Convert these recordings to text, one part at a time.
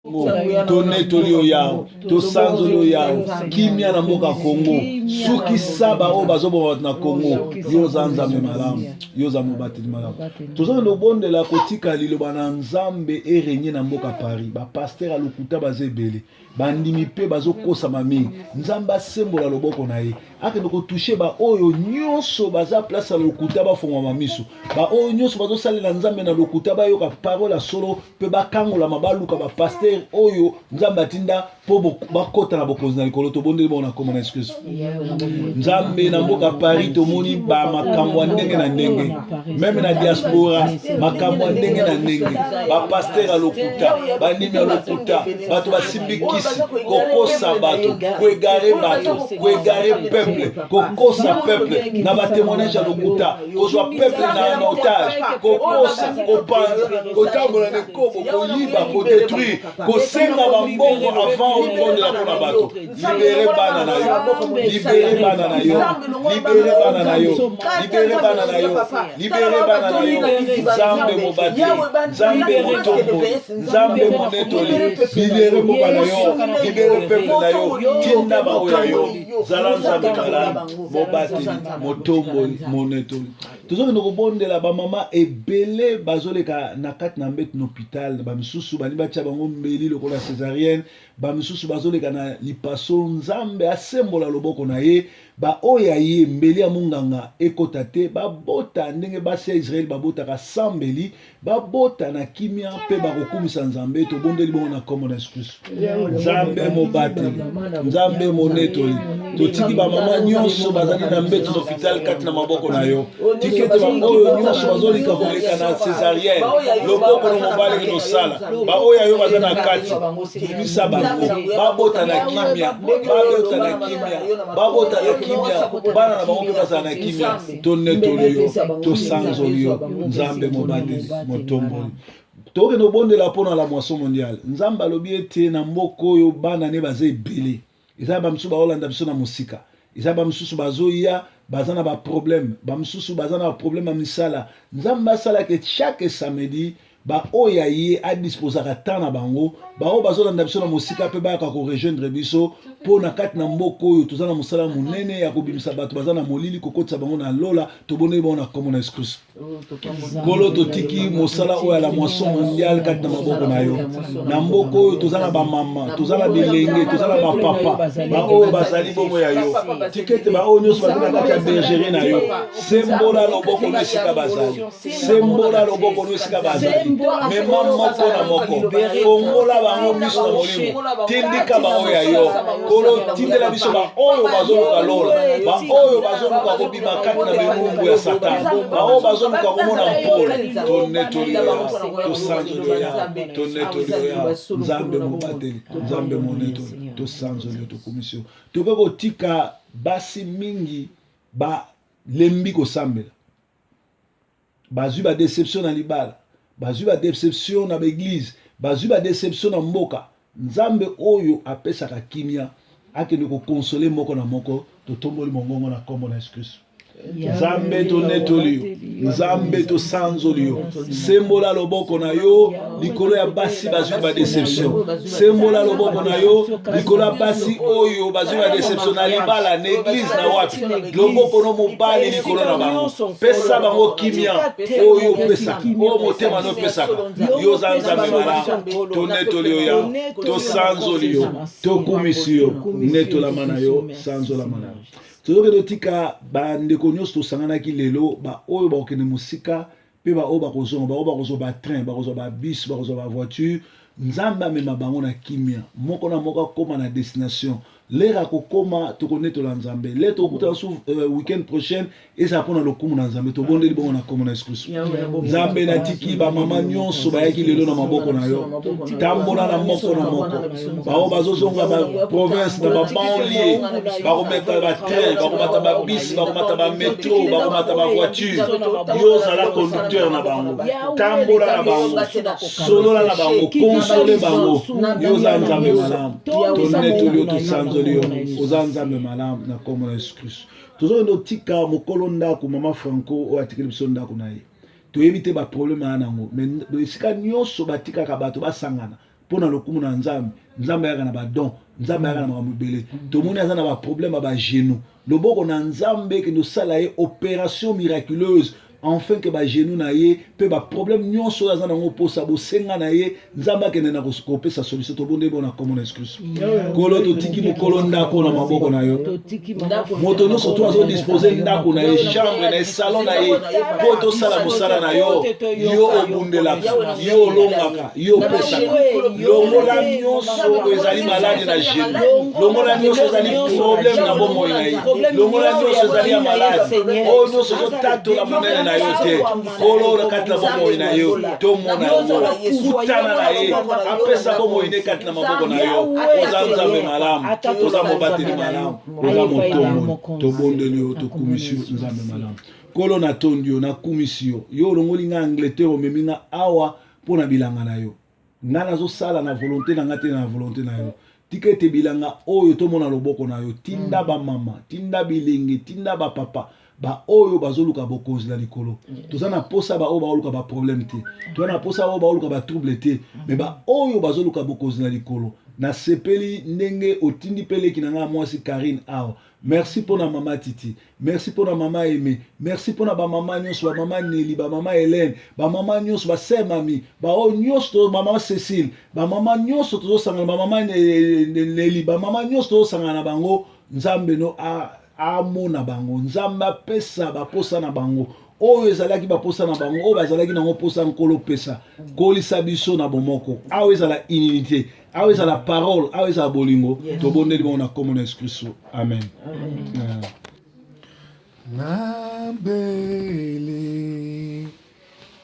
Tonne tolio yao, to sanzolo yao, kimia na mboka Kongo, suki saba o bazobo na Kongo, yoza nzambe malamu, yoza mobati malamu. Tozo no bonde la kotika liloba na nzambe erenye na mboka Paris, ba pasteur alukuta bazebele, bandimi pe bazokosa mami, nzamba sembola loboko na ye. Ake ndoko toucher ba oyo nyonso baza place lokuta ba fonga mamiso. Ba oyo nyonso bazo salela nzambe na lokuta ba yoka parole solo pe ba kangola mabaluka ba pasteur oyo nzambe atinda po bakota na bokonzi na likolo to bonde bona koma na excuse nzambe na mboka Paris tomoni ba makambo ndenge na ndenge même na diaspora makambo ndenge na ndenge ba pasteur alokuta ba ndimi alokuta bato basimbikisi kokosa bato kwegare peuple kokosa peuple na ba témoignage alokuta kozwa peuple na otage kokosa kopanza kotambola ne kobo koyiba kodétruire kosenga bambongo avant au monde la pona bato libéré bana na yo libéré bana na yo libéré bana na yo libéré bana na yo libéré bana na yo nzambe mobati nzambe motombo nzambe monetoli libéré bana na yo libéré peuple na yo tinda ba oya yo zala nzambe kala mobati motombo monetoli tozo no kobondela ba mama ebele bazoleka na kati na mbeti na hôpital ba misusu bani batia bango mbeli lokola césarienne ba misusu bazoleka na lipaso nzambe asembola loboko na ye ba oya ye mbeli ya munganga ekota te babota ndenge basi ya Israel babotaka sambeli babota na kimia pe bakokumisa nzambe tobondeli bongo na kombo na Yesu nzambe mobati nzambe monetoli totiki ba mama nyonso bazali na mbeti na hôpital kati na maboko na yo tikete ba oyo nyonso bazolika koleka na césarienne loboko no mobali no sala ba oya yo bazali na kati kimisa bango babota na kimia babota na kimia babota na kimia bana na bango pe bazali na kimia tonetoli yo tosanzoli yo nzambe mobati motombo toke no bondela pona la moisson mondiale nzamba alobi ete na mboko oyo bana ne baza ebele eza ba misusu baolanda biso na mosika eza ba misusu bazoya baza na ba problème ba misusu baza na problème ya misala nzamba asalaka chaque samedi ba oya ye adisposaka temps na bango bao bazolanda biso na mosika pe bayaka korejoindre biso mpo na kati na mboka oyo toza na mosala monene ya kobimisa bato baza na molili kokotisa bango na lola tobondeli bango na kombo na Yesu kolo totiki mosala oyo ya la moisson mondiale kati na maboko na yo na mboka oyo toza na bamama toza na bilenge toza na bapapa baoyo bazali bongo ya yo tikete baoyo nyonso bazali na kati ya bergerie na yo sembola loboko no esika bazali sembola loboko no esika bazali mema moko na moko fongola bango miso na molimo tindika baoyo ya yo kolo tindela biso baoyo bazoluka lola baoyo bazoluka kobima kati na bemumbu ya satani baoyo bazoluka komona mpole tonetoli yo tosanzoli yo tonetoli yo nzambe mobateli nzambe monetoli tosanzoli yo tokomisi yo tokoki kotika basi mingi balembi kosambela bazwi badéception na libala bazwi badéception na baeglise bazwi badéception na mboka nzambe oyo apesaka kimia akende kokonsole moko na moko totomboli mongongo na kombo na Yesu Kristo nzambe tonetoli yo nzambe tosanzoli yo sembola loboko na yo likolo ya basi bazwi badéception sembola loboko na yo likolo ya basi oyo bazwi badéception na libala na église na wapi loboko no mobali likolo na bango pesa bango kimia oyo pesaka oyo motema no pesaka yo za nzambe malamu tonetoli yo ya tosanzoli yo tokumisi yo netolama na yo sanzolama na yo tozoke totika bandeko nyonso tosanganaki lelo baoyo bakokende mosika mpe baoyo bakozonga baoyo bakozwa batrain bakozwa babus bakozwa bavoiture nzambe amema bango na kimia moko na moko akoma na destination lere akokoma tokonetola nzambe le tokutana su weekend prochaine ezala mpona lokumu na nzambe tobondeli bongo na kombo na Yesu Kristo nzambe natiki bamama nyonso bayaki lelo na maboko na yo tambola na moko na moko bao bazozonga baprovince na babanlie bakomeka batrain bakomata babisi bakomata bametro bakomata bavoiture yo ozala conducteur na bango tambola na bango solola na bango konsole bango yo oza nzambe malamu tonetoli yo tosanzoli yo oza nzambe malamu na kombo na Yesu Kristo tozokende otika mokolo ndako mama Franco oyo atikeli biso ndako na ye toyebi te baproblème aya nango me esika nyonso batikaka bato basangana pona lokumu na nzambe nzambe yaka na badon nzambe yaka na makambo ebele tomoni aza na baproblème ya bagenou loboko na nzambe ke ndosala ye opération miraculeuse enfin que ba genou na ye pe ba problème nyonso aza nango posa bosenga na ye nzambe akende na kopesa solution tobonde bona komona Yesu Kristo kolo totiki mokolo ndako na maboko na yo moto nyonso to azo dispose ndako na ye chambre na ye salon na ye po tosala mosala na yo yo obundelaka yo olongaka yo opesaka longola nyonso ezali maladi na genou longola nyonso ezali problème na bomoi na ye longola nyonso ezali ya maladi oyo nyonso ezotatola monene na yo te kolo kati na bomoi na yo tomona yango kutana na ye apesa bomoi ne kati na maboko na yo oza nzambe malamu oza mobateli malamu oza motombo tobondeli yo tokumisi yo nzambe malamu kolo natondi yo nakumisi yo yo olongoli nga Angleterre omemi nga awa mpo na bilanga na yo nga nazosala na volonté na nga te na volonté na yo tika ete bilanga oyo tomona loboko na yo tinda bamama tinda bilenge tinda bapapa ba oyo bazoluka bokonzi na likolo toza na posa ba oyo baoluka ba problème te toza na posa oyo baoluka ba trouble te mais ba oyo bazoluka bokonzi na likolo na sepeli ndenge otindi peleki na nga mwasi Karine awa merci pour na mama Titi merci pour na mama Aimé merci pour na ba mama nyonso ba mama Nelly ba mama Hélène ba mama nyonso ba sœur Mami ba oyo nyonso ba mama Cécile ba mama nyonso tozosangana ba mama Nelly ba mama nyonso tozosangana na bango nzambe no amona bango nzambe apesa baposa na bango oyo ezalaki baposa na bango oyo bazalaki nango posa nkolo pesa kolisa biso na bomoko awa ezala unité awa ezala parole awa ezala bolingo tobondeli bango na kombo na Yesu Kristo amen nabele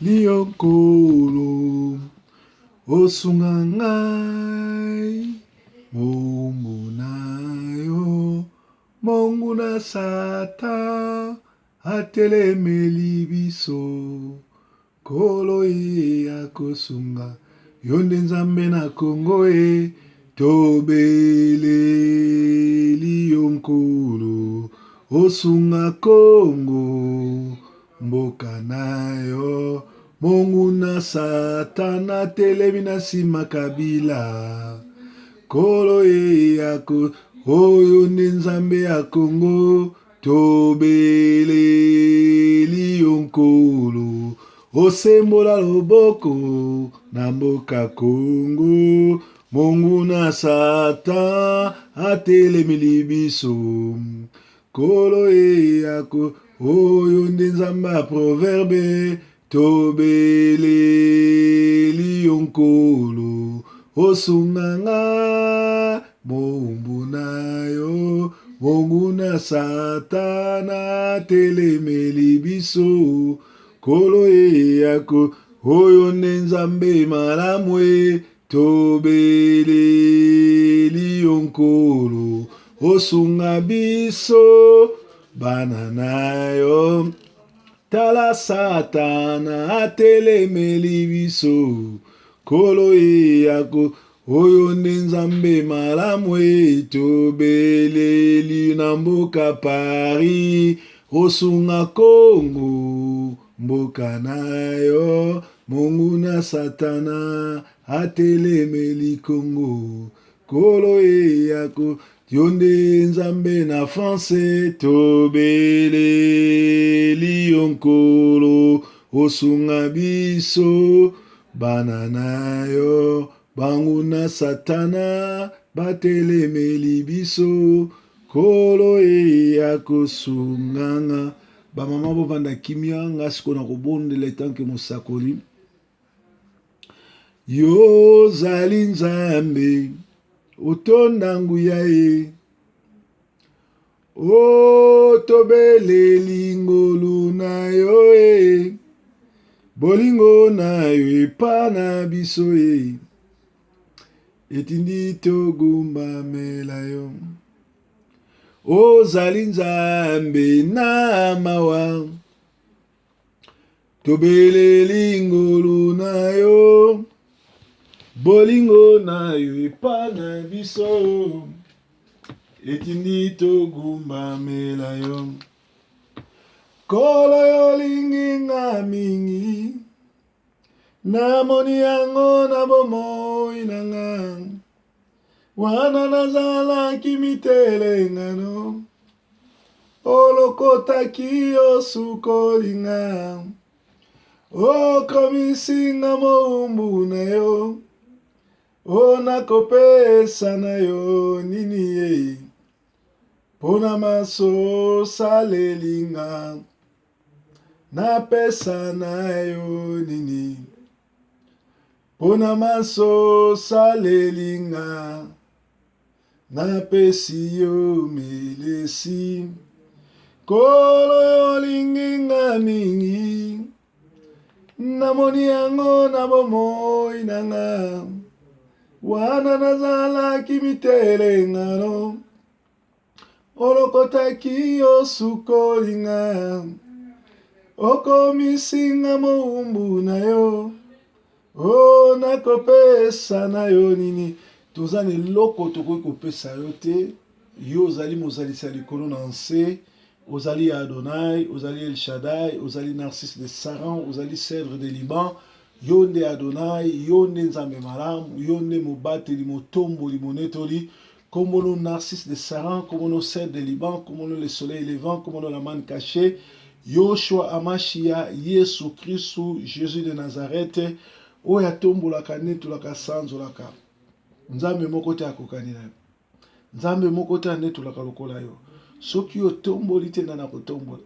liokolo osunga ngai mombo na yo mongu na sata atelemeli biso kolo ye akosunga yo nde nzambe na kongo e tobeleli yo nkolo osunga kongo mboka na yo mongu na satana telemi na nsima kabila kolo ye oyo nde nzambe ya kongo tobeleli yo nkolo osembola loboko na mboka kongo mongu na satan atelemeli biso kolo ye oyo nde nzambe ya proverbe tobeleli yo nkolo osunganga mombu na yo mongu na satana telemeli biso kolo ye oyo nde nzambe malamu e tobeleli yo nkolo osunga biso bana na yo tala satana atelemeli biso kolo ye oyo nde nzambe malamu e tobeleli na mboka Paris osunga kongo mboka na yo mongu na satana atelemeli kongo kolo ye yo nde nzambe na France tobeleli yo nkolo osunga biso bana na yo bangu na satana batelemeli biso kolo ye akosunganga bamama bovanda kimia nga siko na kobondela etanke mosakoli yo zali nzambe otonda nguya ye o tobeleli ngolu na yo e bolingo na yo epa na biso e etindi togumbamela yo ozali nzambe na mawa tobeleli ngolu na yo bolingo na yo epa na biso etindi togumbamela yo kolo yolingi nga mingi namoni yango na bomoi na nga wana nazalaki mitelengano olokotaki osukolinga okomisinga moumbu na yo nakopesa na yo nini ye pona maso salelinga napesa na yo nini pona maso salelinga napesi yo melesi kolo yolinginga mingi namoni yango na bomoi na nga wana nazalaki mitelengano olokotaki osukolinga okomisinga moumbu na yo nakopesa na yo nini toza na eloko tokoki kopesa yo te yo ozali mozalisi ya likolo na nse ozali Adonai, ozali El Shaddai, ozali Narcisse de Saran, ozali Cèdre de Liban, yo nde Adonai, yo nde Nzambe malamu, yo nde mobateli motomboli monetoli, komono Narcisse de Saran, komono Cèdre de Liban, komono le soleil levant, komono la manne cachée, Yoshua Amashia, Yesu Christu, Jésus de Nazareth, oyo atombolaka netolaka sanzolaka. Nzambe moko te akokani na yo. Nzambe moko te anetolaka lokola yo. Soki otomboli te nana kotombola.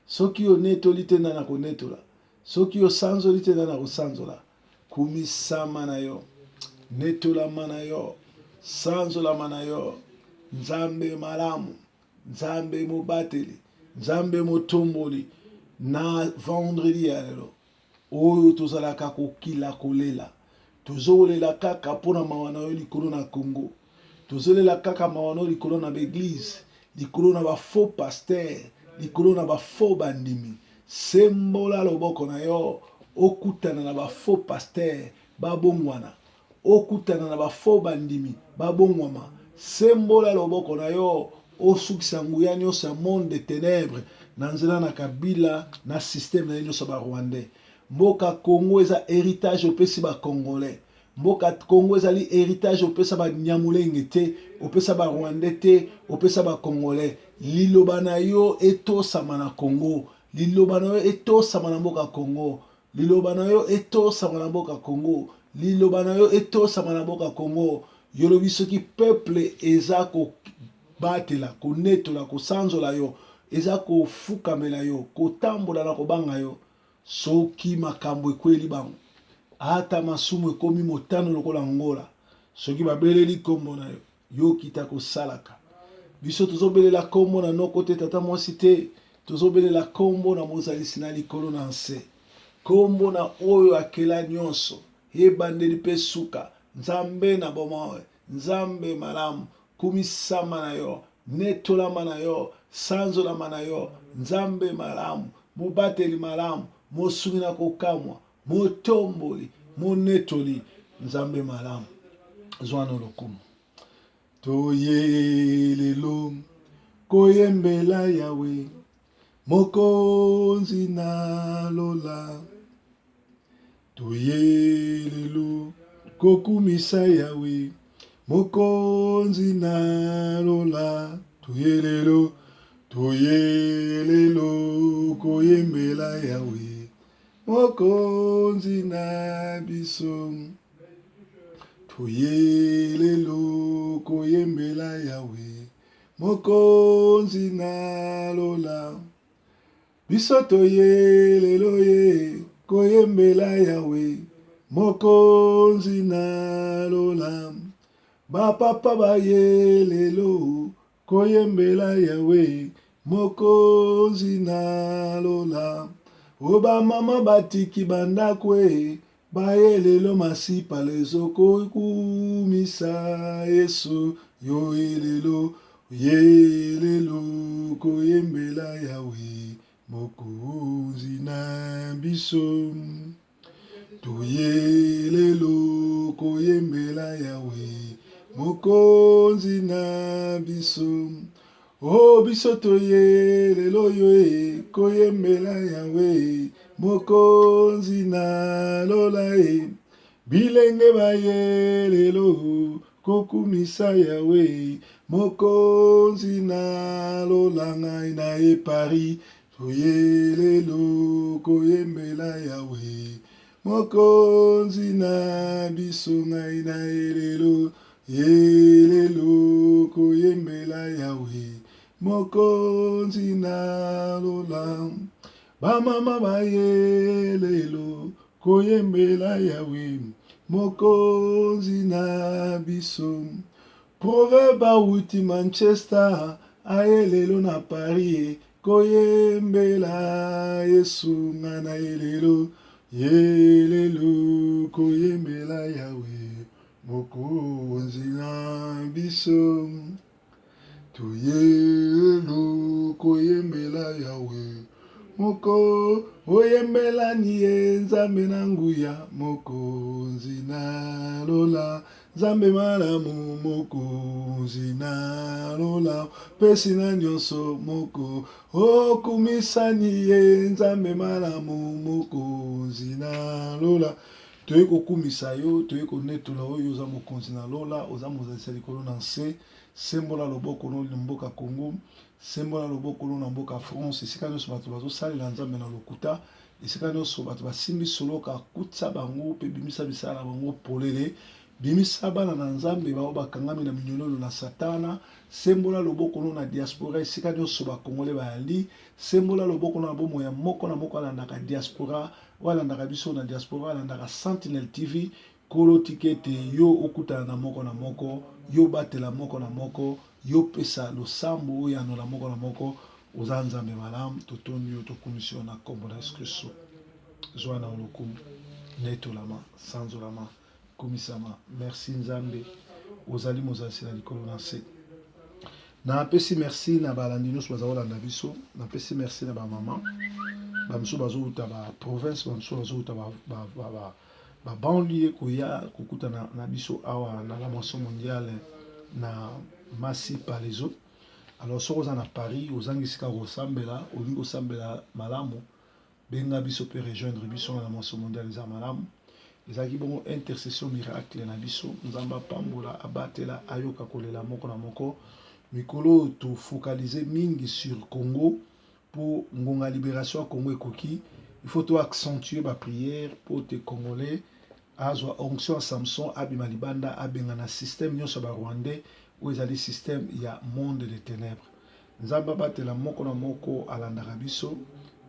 Soki onetoli te nana konetola. Soki osanzoli te nana kosanzola. Kumisama na yo. Netolama na yo. Sanzolama na yo. Nzambe malamu. Nzambe mobateli. Nzambe motomboli. Na vendredi ya lelo. Oyo tozalaka kokila kolela. Tozolela kaka pona mawa na yo likolo na Congo. Tozolela kaka mawa na yo likolo na beglise. Likolo na ba faux pasteur, likolo na ba faux bandimi. Sembola loboko na yo, okutana na ba faux pasteur, babongwana. Okutana na ba faux bandimi, babongwama. Sembola loboko na yo, osukisa nguya nyonso ya monde de ténèbres, na nzela na kabila, na système na nyonso ba Rwandais. Mboka Congo eza héritage opesi ba Congolais. Mboka Congo ezali héritage opesa ba Nyamulenge te, opesa ba Rwandais te, opesa ba Congolais. Liloba na yo etosama na Congo, liloba na yo etosama na mboka Congo, liloba na yo etosama na mboka Congo, liloba na yo etosama na mboka Congo. Yolobi soki peuple eza ko batela, ko netola, ko sanzola yo, eza ko fukamela yo, ko tambola na kobanga yo, soki makambo ekweli bango. Ata masumu ekomi motano lokola ngola. Soki babeleli kombo na yo, yo kita kosalaka. Biso tozobelela kombo na noko te tata mwasi te. Tozobelela kombo na mozalisi na likolo na nse. Kombo na oyo akela nyonso. Ebandeli pe suka. Nzambe na bomoe. Nzambe malamu. Kumisama na yo. Netolama na yo. Sanzolama na yo. Nzambe malamu. Mobateli malamu. Mosungi na kokamwa. Motomboli, monetoli, Nzambe malamu. Zwana lokumu. Toyelelo, koyembela Yawe, mokonzi na lola. Toyelelo, kokumisa Yawe, mokonzi na lola. Toyelelo, toyelelo, koyembela Yawe, mokonzi na biso. Toyelelo koyembela Yawe, mokonzi na lola. Biso toyelelo ye koyembela Yawe, mokonzi na lola. Bapapa bayelelo koyembela Yawe, mokonzi na lola. Oba mama batiki bandakwe, bayelelo masipa lezoko kumisa Yesu. Yo yelelo, yelelo koyembela Yawe, mokonzi na biso. Toyelelo koyembela Yawe, mokonzi na biso. Oh biso toyelelo yo koyembela Yawe, mokonzi nalola ye bilenge bayelelo kokumisa yawe mokonzi nalola ngai na ye Paris toyelelo koyembela yawe mokonzi na biso ngai na elelo yelelo koyembela yawe mokonzi nalola bamama bayelelo koyembela yawe mokonzi na biso proverbe awuti Manchester ayelelo na Paris koyembela Yesu nga na elelo yelelo koyembela yawe mokonzi na biso toyelelo koyembela yawe moko oyembela niye nzambe na nguya mokonzi na lola nzambe malamu mokonzi na lola pesi na nyonso moko okumisa niye nzambe malamu mokonzi na lola toye kokumisa yo toye konetola oyo oza mokonzi na lola oza mozalisa likolo na nse sembola loboko no mboka Congo sembola loboko na mboka France esika nyonso bato bazosalela nzambe na lokuta esika nyonso bato basimbi soloka kutisa bango mpe bimisa misala na bango polele bimisa bana na nzambe bao bakangami na minyololo na satana sembola loboko na diaspora esika nyonso bakongole bayali sembola loboko na bomo ya moko na moko alandaka diaspora walandaka biso na diaspora alandaka Sentinel TV kolo tikete yo okutana na moko yo batela moko na moko yo pesa losambo oyo anola moko na moko oza nzambe malamu totondi yo tokumisi yo na kombo na Yesu Kristo zwa na lokumu netolama sanzolama komisama merci nzambe ozali mozalisi na likolo na se napesi merci na balandi nyonso baza kolanda biso napesi merci na bamama bamiso bazouta baprovince bamiso bazouta babanlie koya kokutana na biso awa na la moisson mondiale na Masi Palaiso. Alors soki oza na Paris ozangi esika kosambela olingi kosambela malamu benga biso mpe rejoindre biso na moisson mondiale eza malamu ezalaki bongo intercession miracle na biso nzambe apambola abatela ayoka kolela moko na moko mikolo tofocalize mingi sur Congo pour ngonga libération ya Congo ekoki il faut to accentuer ba prière pour te congolais azwa onction ya Samson abima libanda abenga na système nyonso ba rwandais oyo ezali système ya monde de ténèbres nzambe abatela moko na moko alandaka biso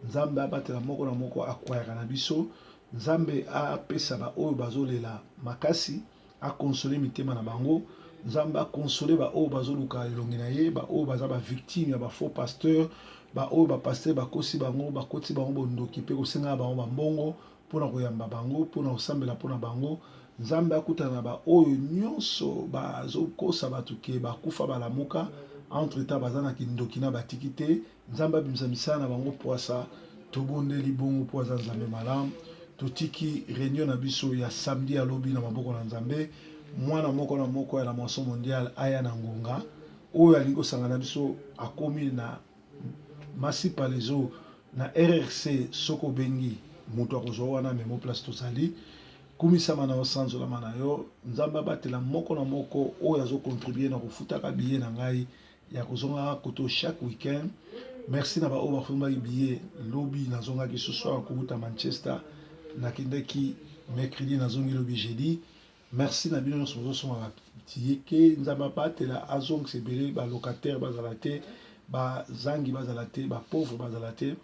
nzambe abatela moko na moko akwayaka na biso nzambe apesa baoyo bazolela makasi akonsole mitema na bango nzambe akonsole baoyo bazoluka elongi na ye baoyo baza bavictime ya bafaux pasteur baoyo bapaster bakosi bango bakoti bango bondoki mpe kosengana bango bambongo mpona koyamba bango mpona kosambela mpona bango nzambe akutana na baoyo nyonso bazokosa bato ke bakufa balamuka entre temps baza na kindoki na batiki te nzambe abimisa misala na bango poasa tobondeli bongo mpo aza nzambe malamu totiki réunion na biso ya samedi ya lobi na maboko na nzambe mwana moko na moko ya la moisson mondiale aya na ngonga oyo alingi kosangana biso akomi na Masi Palaiso na RRC soko bengi moto akozwa wana memo place tozali kumisama na yo sanzolama na yo nzambe abatela moko na moko oyo azocontribue na kofutaka biye na ngai ya kozonga koto chaque week-end merci na baoyo bafumbaki biye lobi nazongaki ce soir kokuta Manchester nakendaki mercredi nazongi lobi jeudi merci na bino nyonso bozosonga tiyeke nzambe abatela azongisa ebele balocataire bazala te bazangi bazala te bapauvre bazala te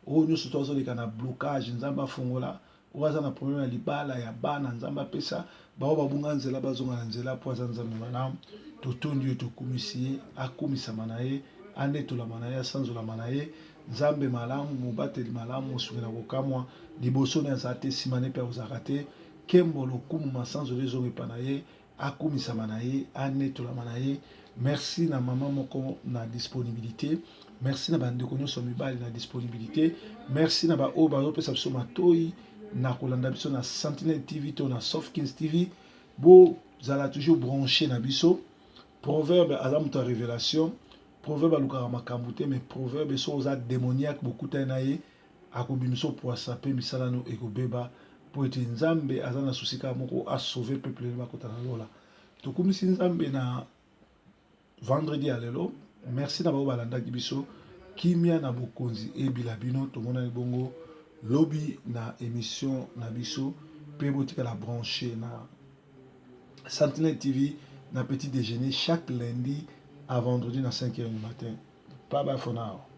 oyo nyonso to azoleka na blocage nzambe afongola oyo aza na problème ya libala ya bana nzambe apesa bao babunga nzela bazonga na nzela mpo aza nzambe malamu totondi yo tokumisi ye akumisama na ye anetolama na ye asanzolama na ye nzambe malamu mobateli malamu mosungi na kokamwa liboso na azala te nsima ne mpe akozalaka te kembo lokumu masanzolo ezonga epa na ye akumisama na ye anetolama na ye merci na mama moko na disponibilité merci na bandeko nyonso mibali na disponibilité merci na baoyo bazopesa biso matoi na kolanda biso na Sentinel TV to na Softkins TV bozala toujours branché na biso proverbe aza moto ya révélation proverbe alukaka makambo te mais proverbe so oza démoniaque bokutani na ye akobimiso poasa pe misala no ekobeba po ete nzambe aza na susi kaka moko asauve peuple ne bakota na lola tokumisi nzambe na vendredi ya lelo merci na bao balandaki biso kimia na bokonzi ebila bino tomonani bongo lobi na émission na biso pe botikala branché na Sentinelle TV na petit déjeuner chaque lundi à vendredi à 5h du matin. Bye bye for now.